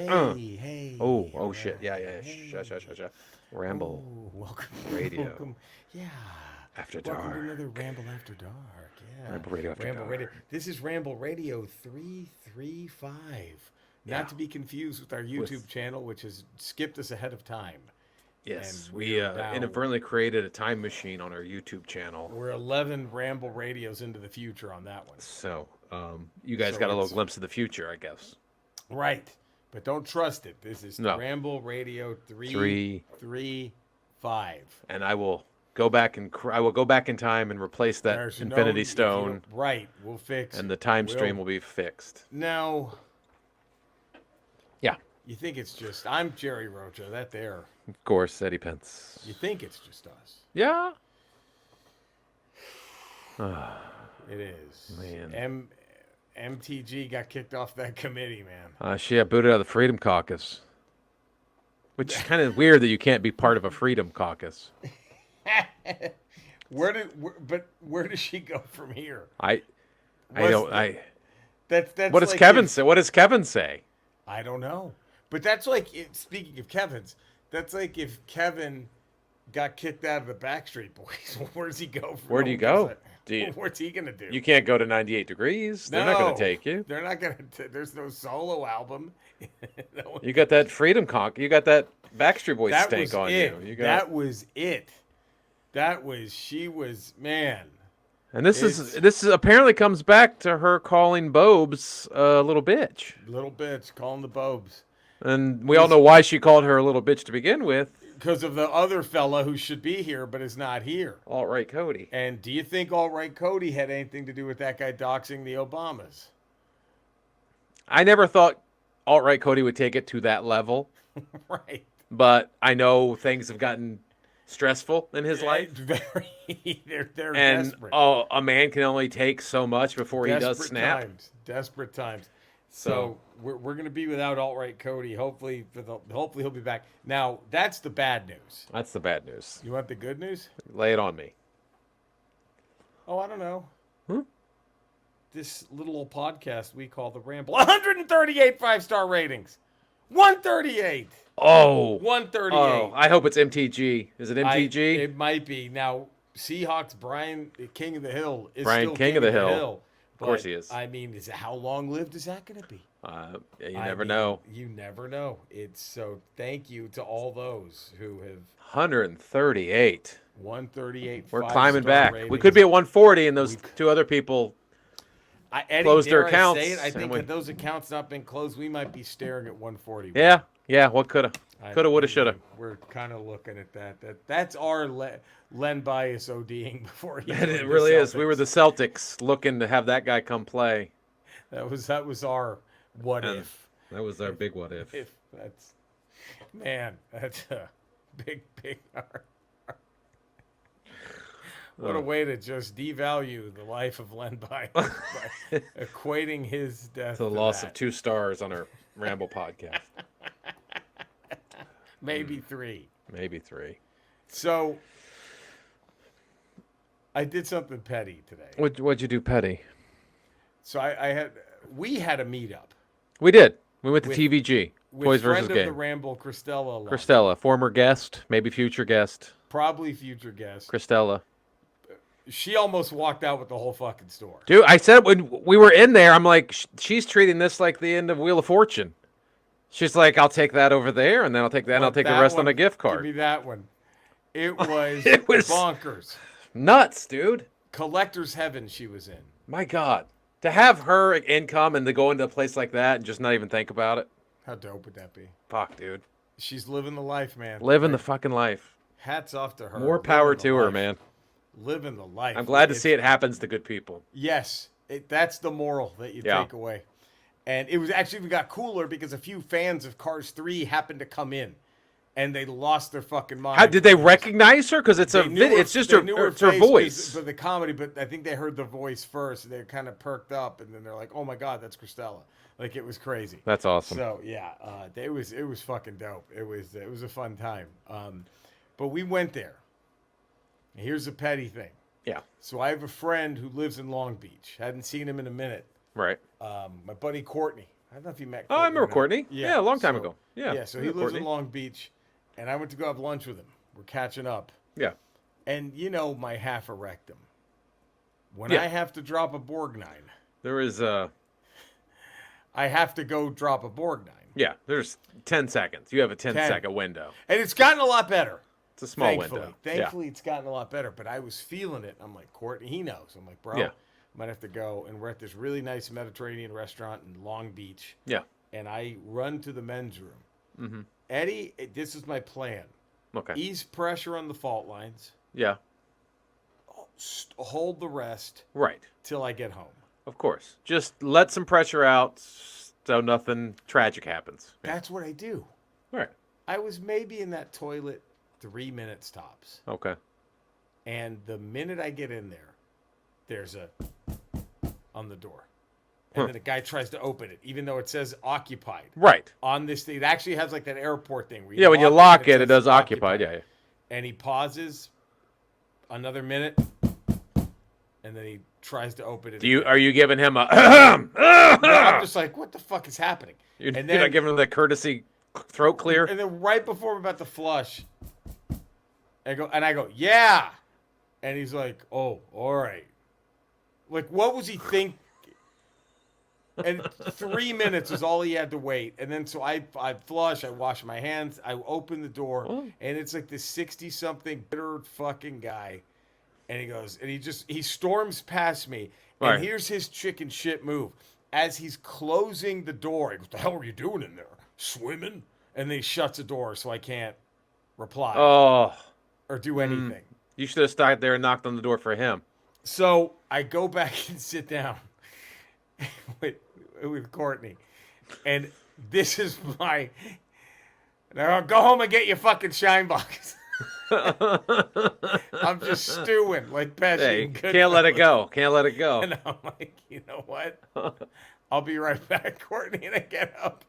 Hey. Oh All shit. Yeah, right. yeah. Shh. Ramble Oh, welcome. radio Welcome. Yeah. after Welcome to dark. another Ramble After Dark. Yeah. Ramble radio after Ramble Radio. dark. This is Ramble Radio 335. Yeah. Not to be confused with our YouTube channel, which has skipped us ahead of time. Yes, And we we're now inadvertently created a time machine on our YouTube channel. we're 11 Ramble Radios into the future on that one. So, you guys So got a little it's- glimpse of the future, I guess. Right. But don't trust it. This is No. Ramble Radio 335. And I will go back and I will go back in time and replace that There's no- Infinity if you Stone, don't- Right. We'll fix and the time we'll- stream will be fixed. Now, Yeah, you think it's just I'm Jerry Rocha, that there. of course, Eddie Pence. You think it's just us. Yeah. It is. Man. MTG got kicked off that committee, man. She got booted out of the Freedom Caucus, which is kind of weird that you can't be part of a Freedom Caucus. Where does she go from here? I What's don't. the- I. That's What does like Kevin if- say? What does Kevin say? I don't know. But that's like speaking of Kevin's, that's like if Kevin got kicked out of the Backstreet Boys. Where does he go from? Where do you go? Do you- What's he gonna do? You can't go to 98 degrees. They're not going to take you. They're not gonna. There's no solo album. No. You got that Freedom Conk. You got that Backstreet Boys That stank was on it. you. You got, That was it. That was she was man. and this is apparently comes back to her calling Bobes a little bitch. Little bitch calling the Bobes And we all know why she called her a little bitch to begin with. because of the other fella who should be here but is not here. All right, Cody. And do you think All Right Cody had anything to do with that guy doxing the Obamas? I never thought Alt Right Cody would take it to that level, Right. but I know things have gotten stressful in his life. Very. They're And desperate. a man can only take so much before he does snap. Times. Desperate times. So we're going to be without Alt Right Cody. Hopefully he'll be back. Now that's the bad news. That's the bad news. You want the good news? Lay it on me. Oh, I don't know. Huh? This little old podcast we call the Ramble. 138 5-star ratings. 138. Oh. 138. Oh, I hope it's MTG. Is it MTG? It might be. Now, Seahawks Brian King of the Hill is Brian still King of the Hill. Of course but, he is. I mean, how long lived is that going to be? You I never mean, know. You never know. It's so thank you to all those who have 138. 138. We're climbing 5-star back. ratings. We could be at 140, and those two other people. Eddie, closed their dare I accounts, say it? I and think we- had those accounts not been closed, we might be staring at 140. Yeah. What coulda? Coulda, woulda, shoulda. We're kind of looking at that. That's our Len Bias ODing before he. And joined it the really is. We were Celtics. the Celtics looking to have that guy come play. That was our what And if. That was our big what if. If that's that's a big. What a way to just devalue the life of Len Bias by equating his death The to loss that. of 2 stars on our Ramble podcast. Maybe 3. Maybe 3. So I did something petty today. What'd you do, Petty? So we had a meetup We did. We went to With- TVG. with Toys friend versus of Game. the Ramble, Christella. alum, Christella, former guest, maybe future guest. probably future guest. Christella. She almost walked out with the whole fucking store. Dude, I said when we were in there, I'm like, she's treating this like the end of Wheel of Fortune. She's like, I'll take that over there, and then I'll take that, and I'll But take the that rest on one- a gift Give me card. that one. It was, It was- bonkers. Nuts, dude. Collector's heaven she was in. My God. To have her income and to go into a place like that and just not even think about it. How dope would that be? Fuck, dude. She's living the life, man. Living the fucking life. Hats off to her. More power Living the to her, life. man. Living the life. I'm glad to It's- see it happens to good people. Yes, that's the moral that you Yeah. take away. And it was actually even got cooler because a few fans of Cars 3 happened to come in, and they lost their fucking mind. How did they recognize her? Because it's They knew her- it's just they her, knew it's her face 'cause- voice. for the comedy, but I think they heard the voice first. They kind of perked up, and then they're like, "Oh my god, that's Christella!" Like it was crazy. That's awesome. So yeah, it was fucking dope. It was a fun time. But we went there. Here's a petty thing. Yeah. So I have a friend who lives in Long Beach. Hadn't seen him in a minute. Right. My buddy Courtney. I don't know if you met Oh, I Courtney. remember or not. Courtney. Yeah, a long time so- ago. Yeah. Yeah, so I he remember lives Courtney. in Long Beach, and I went to go have lunch with him. We're catching up. Yeah. And you know my half a rectum. When Yeah. I have to drop a Borgnine, There is I have to go drop a Borgnine. yeah, there's 10 seconds. You have a 10 10. second window. And it's gotten a lot better. It's a small Thankfully. window. Thankfully, it's gotten a lot better. But I was feeling it. I'm like, Courtney, he knows. I'm like, bro, Yeah. I might have to go. And we're at this really nice Mediterranean restaurant in Long Beach. Yeah. And I run to the men's room. Mm-hmm. Eddie, this is my plan. Okay. Ease pressure on the fault lines. Yeah. Hold the rest Right. till I get home. Of course. Just let some pressure out so nothing tragic happens. Yeah. That's what I do. Right. I was maybe in that toilet 3 minutes tops. Okay. And the minute I get in there, there's a on the door. And then the guy tries to open it, even though it says occupied. Right. On this thing, it actually has like that airport thing. Where Yeah, when you lock it, it says does occupied. Yeah. And he pauses another minute, and then he tries to open it. Are you giving him a No, I'm just like, what the fuck is happening? You're And not giving him the courtesy throat clear? And then right before I'm about to flush, I go, yeah. And he's like, oh, all right. Like, what was he thinking? And 3 minutes is all he had to wait. And then so I flush, I wash my hands, I open the door, and it's like this 60-something bitter fucking guy. And he goes, and he storms past me. And Right. here's his chicken shit move. As he's closing the door, he goes, the hell are you doing in there? Swimming? And then he shuts the door so I can't reply Oh, or do anything. you should have stopped there and knocked on the door for him. So I go back and sit down with Courtney. And this is my... Now go home and get your fucking shine box. I'm just stewing like Pesci. Hey, in can't let it Goodfellas. go. Can't let it go. And I'm like, you know what? I'll be right back, Courtney. And I get up.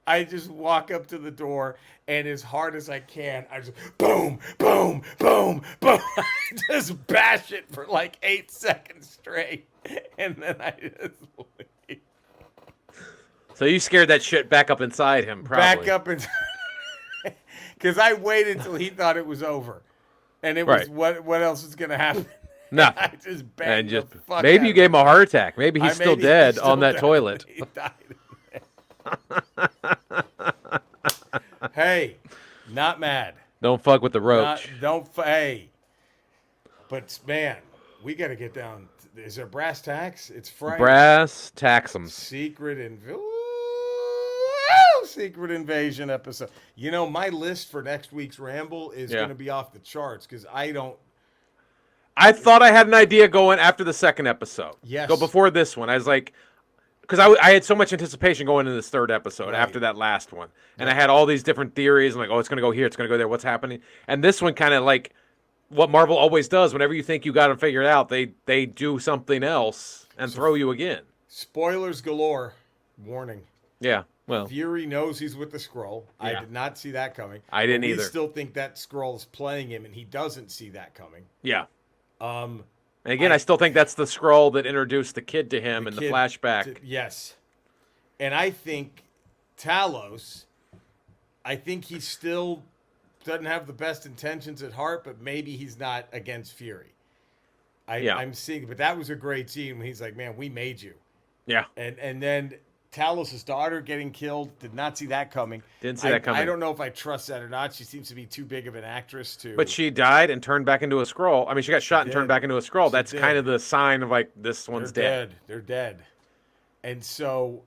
I just walk up to the door, and as hard as I can, I just boom, boom, boom, boom. I just bash it for like 8 seconds straight. And then I just leave. So you scared that shit back up inside him, probably. Back up and... Because I waited until he thought it was over. And it was, Right. what else is going to happen? Nothing. I just banged And just the fuck maybe out you of gave him a heart attack. Maybe he's still maybe he's dead still on that dead. toilet. He died in there. Hey, not mad. Don't fuck with the roach. Hey. But, man, we got to get down. Is there brass tacks? It's Friday. Brass taxums. Secret Invasion episode. You know, my list for next week's Ramble is Yeah. going to be off the charts because I don't. I thought I had an idea going after the second episode. Yes. Go before this one. I was like, because I had so much anticipation going into this third episode Right. after that last one. And I had all these different theories. I'm like, oh, it's going to go here. It's going to go there. What's happening? And this one kind of like what Marvel always does. Whenever you think you got it figured out, they do something else and throw you again. Spoilers galore. Warning. Yeah. Well, Fury knows he's with the Skrull. I Yeah. did not see that coming. I didn't We either. still think that Skrull is playing him, and he doesn't see that coming. yeah. Um, And again, I still think that's the scroll that introduced the kid to him in the kid flashback. yes. And I think Talos, I think he still doesn't have the best intentions at heart, but maybe he's not against Fury. Yeah. I'm seeing, but that was a great scene when he's like, man, we made you. Yeah. And then Talos' daughter getting killed, did not see that coming. Didn't see that coming. I don't know if I trust that or not. She seems to be too big of an actress to. But she died and turned back into a scroll. I mean, she got shot and turned did. back into a scroll. She That's did. kind of the sign of like this one's They're dead. They're dead. And so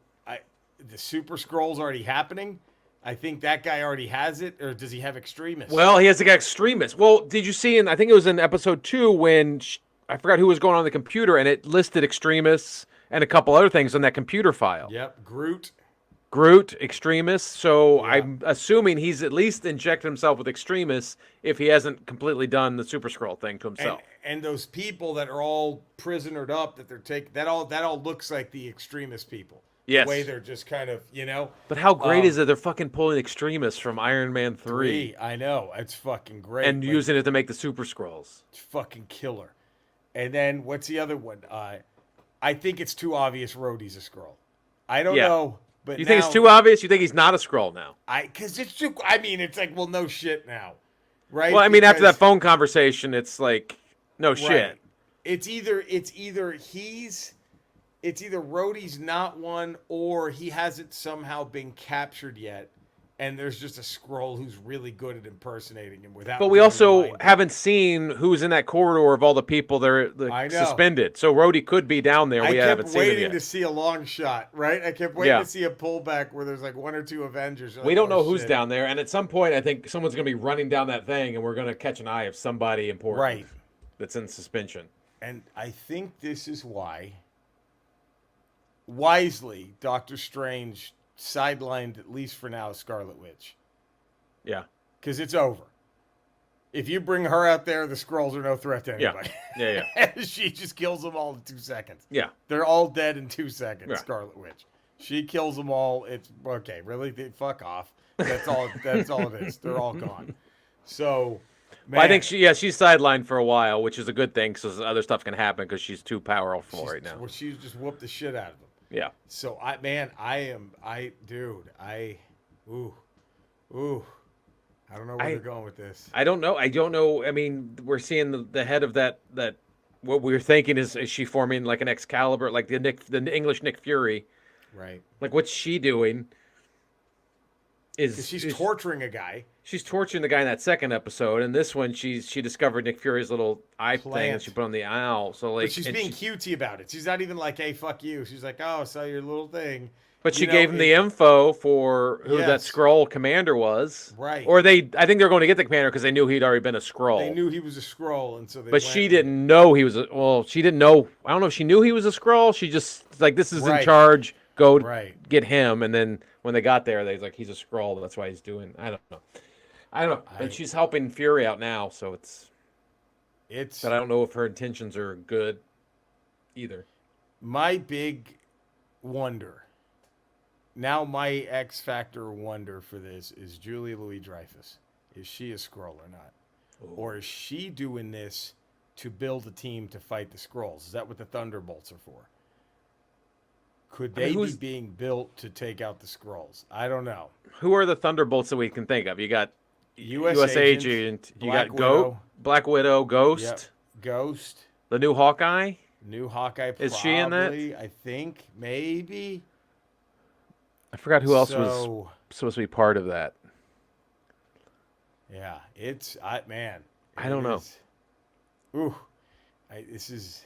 the Super Scroll's already happening. I think that guy already has it, or does he have extremists? Well, he has to get extremists. Well, did you see I think it was in episode 2 when I forgot who was going on the computer and it listed extremists and a couple other things on that computer file. Yep, Groot, extremists. So Yeah. I'm assuming he's at least injected himself with extremists if he hasn't completely done the Super Scroll thing to himself. And those people that are all prisonered up that they're taking, that all looks like the extremist people. Yes. The way they're just kind of, But how great is it? They're fucking pulling extremists from Iron Man 3 I know. It's fucking great. and Like, using it to make the Super Scrolls. it's fucking killer. And then what's the other one? I think it's too obvious Rhodey's a Skrull. I don't Yeah. know, but You now, think it's too obvious? You think he's not a Skrull now? because it's too. I mean, it's like, well, no shit now, right? Well, I mean, after that Because- phone conversation, it's like, no right. shit. It's either Rhodey's not one, or he hasn't somehow been captured yet, and there's just a Skrull who's really good at impersonating him without. But we being also reminded. haven't seen who's in that corridor of all the people that are I know. suspended. So Rhodey could be down there. I We haven't kept seen him waiting yet. to see a long shot, right? I kept waiting Yeah. to see a pullback where there's like one or two Avengers. We don't know who's down there, and at some point, I think someone's going to be running down that thing, and we're going to catch an eye of somebody important Right. that's in suspension. And I think this is why, wisely, Doctor Strange sidelined, at least for now, Scarlet Witch. Yeah. Because it's over. If you bring her out there, the Skrulls are no threat to Yeah. anybody. Yeah. She just kills them all in 2 seconds. Yeah. They're all dead in 2 seconds, Yeah. Scarlet Witch. She kills them all. It's okay, really? Fuck off. That's all it is. They're all gone. So, man, Well, I think she's sidelined for a while, which is a good thing because other stuff can happen because she's too powerful right now. Well, she's just whooped the shit out of them. Yeah. So ooh. I don't know where they're going with this. I don't know. I mean, we're seeing the head of that what we're thinking is she forming like an Excalibur, like the English Nick Fury. Right. Like what's she doing? Because she's torturing a guy. She's torturing the guy in that second episode, and this one she discovered Nick Fury's little eye thing Plant. and she put on the owl. So like, But she's being cutesy about it. She's not even like, hey, fuck you. She's like, oh, I saw your little thing. But she gave him the info for who that Yes. Skrull commander was. Right. Or I think they're going to get the commander because they knew he'd already been a Skrull. They knew he was a Skrull, and so they But went she and- didn't know he was she didn't know. I don't know if she knew he was a Skrull. She just like, this is in Right. charge. Go Right. get him. And then when they got there, they was like, he's a Skrull. That's why he's doing. I don't know. And she's helping Fury out now, so it's. But I don't know if her intentions are good, either. My big wonder. Now my X Factor wonder for this is Julia Louis-Dreyfus. Is she a Skrull or not? Ooh. Or is she doing this to build a team to fight the Skrulls? Is that what the Thunderbolts are for? Could they be being built to take out the Skrulls? I don't know. Who are the Thunderbolts that we can think of? You got US Agent. You Black got Widow. Black Widow, Ghost, Yep. Ghost, the new Hawkeye. new Hawkeye. Is she in that? I think maybe. I forgot who else was So, supposed to be part of that. yeah, man. I don't know. is- Ooh, this is.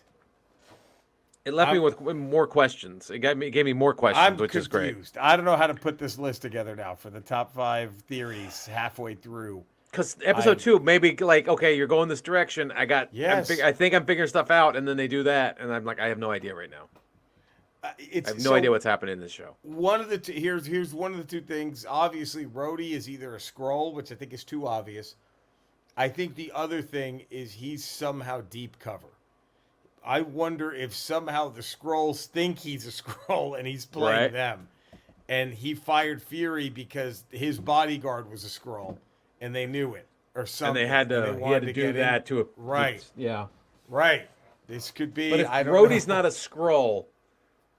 It left me with more questions. It gave me more questions, I'm which is great. confused. I don't know how to put this list together now for the top 5 theories halfway through. Because episode 2, maybe like, okay, you're going this direction. Yes. I think I'm figuring stuff out, and then they do that, and I'm like, I have no idea right now. I have no idea what's happening in this show. One of the here's one of the 2 things. Obviously, Rhodey is either a Skrull, which I think is too obvious. I think the other thing is he's somehow deep cover. I wonder if somehow the Skrulls think he's a Skrull and he's playing them. And he fired Fury because his bodyguard was a Skrull and they knew it or something. And he had to do that to a right. Yeah. Right. This could be. But if I don't Rhodey's know. not a Skrull,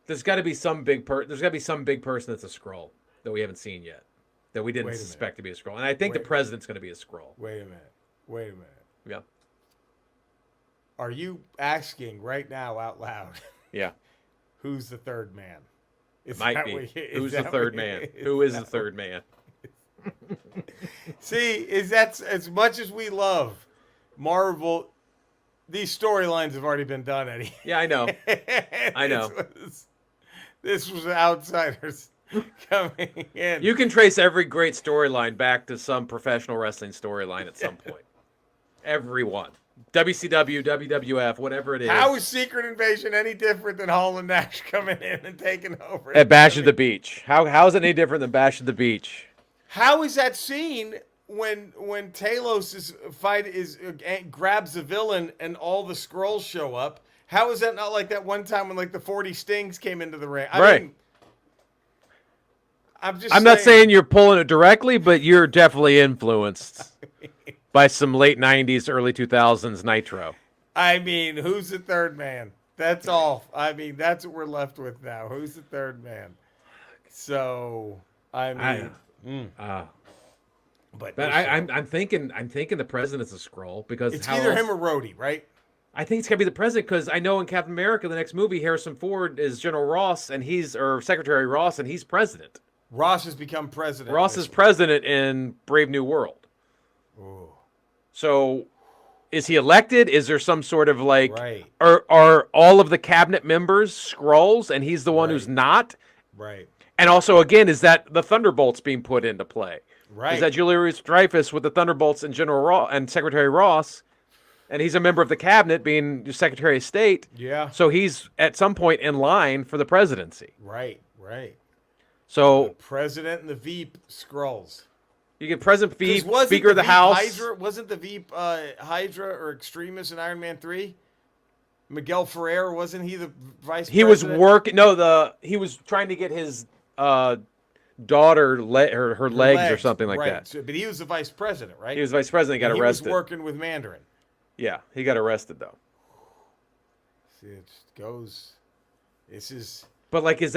there's got to be some big there's got to be some big person that's a Skrull that we haven't seen yet, that we didn't Wait a suspect to be a Skrull. And I think the president's going to be a Skrull. Wait a minute. Yeah. Are you asking right now out loud? Yeah. Who's the third man? Might be. Who's the third man? Who is the third man? See, is that as much as we love Marvel? These storylines have already been done, Eddie. Yeah, I know. I know. This was outsiders coming in. You can trace every great storyline back to some professional wrestling storyline at some point. Everyone. WCW, WWF, whatever it is. How is Secret Invasion any different than Hall and Nash coming in and taking over? At Bash at the Beach. How is it any different than Bash at the Beach? How is that scene when Talos grabs the villain and all the Skrulls show up? How is that not like that one time when like the 40 Stings came into the ring? I mean, I'm not saying you're pulling it directly, but you're definitely influenced by some late 90s, early 2000s Nitro. I mean, who's the third man? That's all. I mean, that's what we're left with now. Who's the third man? So, I I, mean, mm, uh, but but this show, I'm thinking the president's a scroll because it's how either else? him or Rhodey, right? I think it's gonna be the president because I know in Captain America, the next movie, Harrison Ford is General Ross and he's or Secretary Ross and he's president. Ross has become president in Ross this is president in Brave New World. one. Ooh, So is he elected? Is there some sort of like right, are all of the cabinet members Skrulls and he's the one who's right, not? right, And also again, is that the Thunderbolts being put into play? Is right. that Julia Louis-Dreyfus with the Thunderbolts and General Ross and Secretary Ross? And he's a member of the cabinet, being Secretary of State. Yeah, So he's at some point in line for the presidency. right, right. The So president and the Veep Skrulls. you get President Veep, 'Cause wasn't Speaker of the Veep House. Hydra, wasn't the Veep Hydra or Extremis in Iron Man 3? Miguel Ferrer, wasn't he the vice He was president? working. No, he was trying to get his daughter her legs or something like right. that. So, but he was the vice president, right? He was vice president. He got And arrested. He was working with Mandarin. Yeah, he got arrested though. See, it just goes. This is But like, is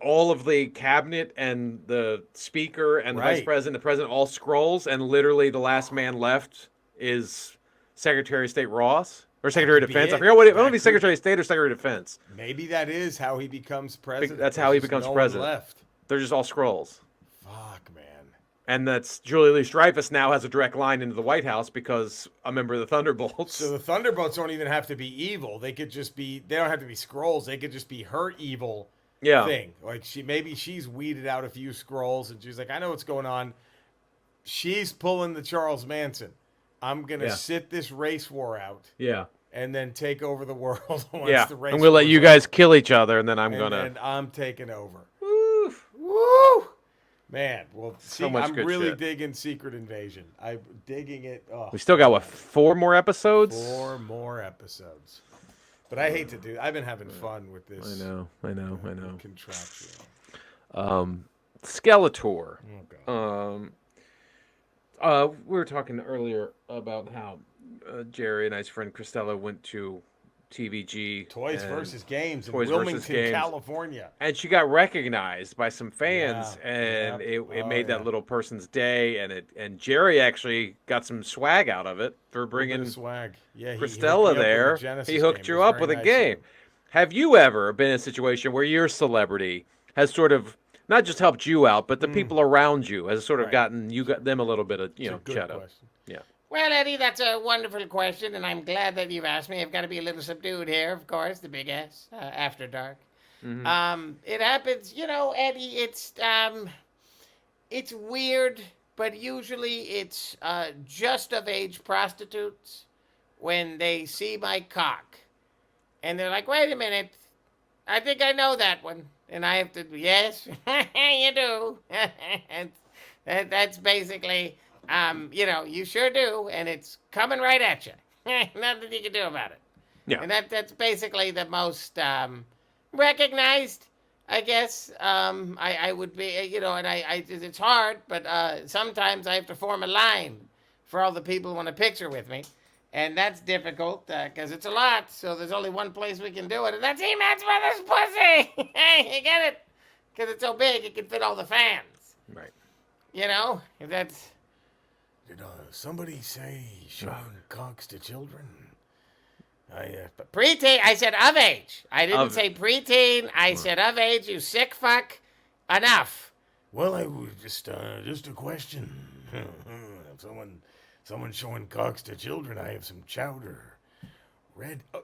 all of the cabinet and the speaker and the vice Right. president, the president, all Skrulls, and literally the last man left is Secretary of State Ross or Secretary of could be Defense. I it. forget what. I don't know That if he's could- Secretary of State or Secretary of Defense. maybe that is how he becomes president. That's how he There's becomes no one president. Left. They're just all Skrulls. Fuck, man. And that's Julia Louis-Dreyfus now has a direct line into the White House because a member of the Thunderbolts. So the Thunderbolts don't even have to be evil. They could just be. They don't have to be Skrulls. They could just be her evil yeah, thing. Like maybe she's weeded out a few Skrulls and she's like, I know what's going on. She's pulling the Charles Manson. I'm gonna Yeah. sit this race war out yeah, and then take over the world once yeah. the race I'm gonna let war's you over. guys kill each other, and then I'm and, gonna. and I'm taking over. Woo. Woo! Man, well, So see, much I'm good really shit. digging Secret Invasion. I'm digging it. Oh, We still got what 4 more episodes? 4 more episodes. But I hate to do. I've been having fun with this. I know. Contraption. Skeletor. Oh, God. We were talking earlier about how Jerry and I's friend Christella went to TVG. Toys and- versus Games in Toys versus Wilmington, Games. California. And she got recognized by some fans, Yeah, and yeah. it Oh, made yeah. that little person's day. And Jerry actually got some swag out of it for Bringing bringing swag. Yeah, he hooked me Christella up with a there. Genesis He hooked game. It you was up very with a nice game. of him. Have you ever been in a situation where your celebrity has sort of not just helped you out, but the people around you has sort of Right. gotten you got them a little bit of It's a good shadow? question. Yeah. Well, Eddie, that's a wonderful question, and I'm glad that you've asked me. I've got to be a little subdued here, of course, the big S, after dark. It happens, Eddie, it's weird, but usually it's just of age prostitutes when they see my cock. And they're like, wait a minute, I think I know that one. And I have to, yes, you do. And that's basically, you sure do, and it's coming right at you. Nothing you can do about it. Yeah. And that's basically the most recognized, I guess. I would be, and it's hard, but sometimes I have to form a line for all the people who want a picture with me. And that's difficult because it's a lot, so there's only one place we can do it, and that's He-Man's mother's pussy. You get it? Because it's so big, it can fit all the fans. Right. If that's... Did somebody say showing cocks to children? Preteen, I said of age. I didn't Of- say preteen, I said of age, you sick fuck. Enough. Well, I was just a question. If someone showing cocks to children, I have some chowder. Red. Oh,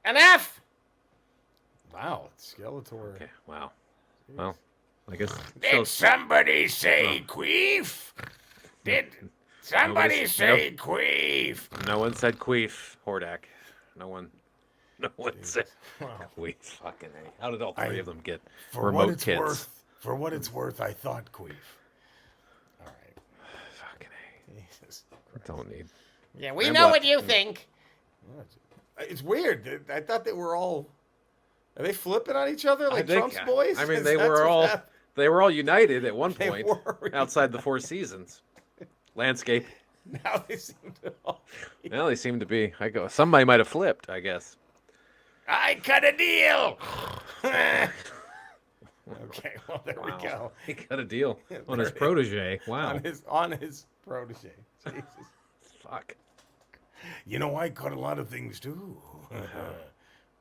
Enough. wow, Skeletor. Okay. Wow. Well, I guess. Did somebody say queef? Did somebody Nobody's- say queef? No one said queef, Hordak. No one said Wow. queef. Fucking A. How did all three of them get For remote what it's kids? for what it's worth, I thought queef. All right. Fucking Jesus. A. Don't need. Yeah, we And know what? what you think. It's weird. I thought they were all. Are they flipping on each other like I think- Trump's boys? I mean, Is they that were what's all happening? they were all united at one They point were. outside the Four Seasons landscape. Now they seem to all. Well, they seem to be. Somebody might have flipped, I guess. I cut a deal. Okay, well there we go. He got a deal on There his it is. protege. Wow. On his protege. Jesus. Fuck. You know, I cut a lot of things too.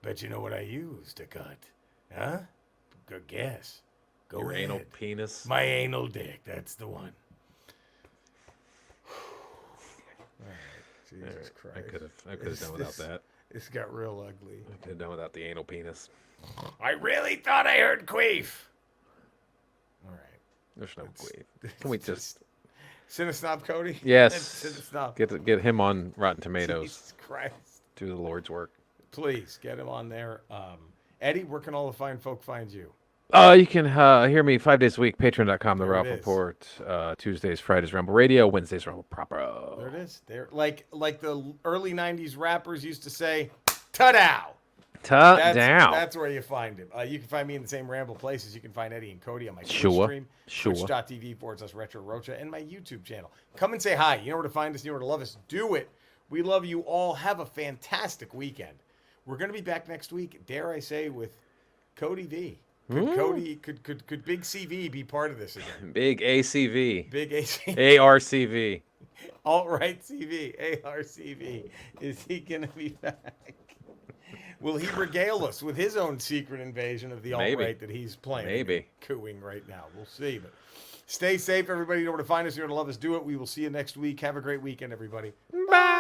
Bet you know what I use to cut, huh? Good guess. Go Your ahead. anal penis. My anal dick. That's the one. All right. Jesus Christ. I could have done without that. This got real ugly. I could have done without the anal penis. I really thought I heard queef. All right. There's no queef. Can we just Cinesnob Cody? Yes. Cinesnob. get him on Rotten Tomatoes? Jesus Christ. Do the Lord's work. Please get him on there. Eddie, where can all the fine folk find you? You can hear me 5 days a week. Patreon.com. The There it Ralph is. Report. Tuesdays, Fridays, Ramble Radio. Wednesdays, Ramble Proper. There it is. There, like the early '90s rappers used to say, "Ta-dow." Down. That's where you find him. You can find me in the same Ramble places. You can find Eddie and Cody on my Twitch Sure. stream, Sure. twitch.tv/Retro Rocha, and my YouTube channel. Come and say hi. You know where to find us. You know where to love us. Do it. We love you all. Have a fantastic weekend. We're going to be back next week, dare I say, with Cody V. Could Big CV be part of this again? Big ACV. Big AC. ARCV. Alt-right CV. ARCV. Is he going to be back? Will he regale us with his own secret invasion of the alt-right that he's playing? Maybe. Cooing right now. We'll see. But stay safe, everybody. You know where to find us. You know where to love us. Do it. We will see you next week. Have a great weekend, everybody. Bye.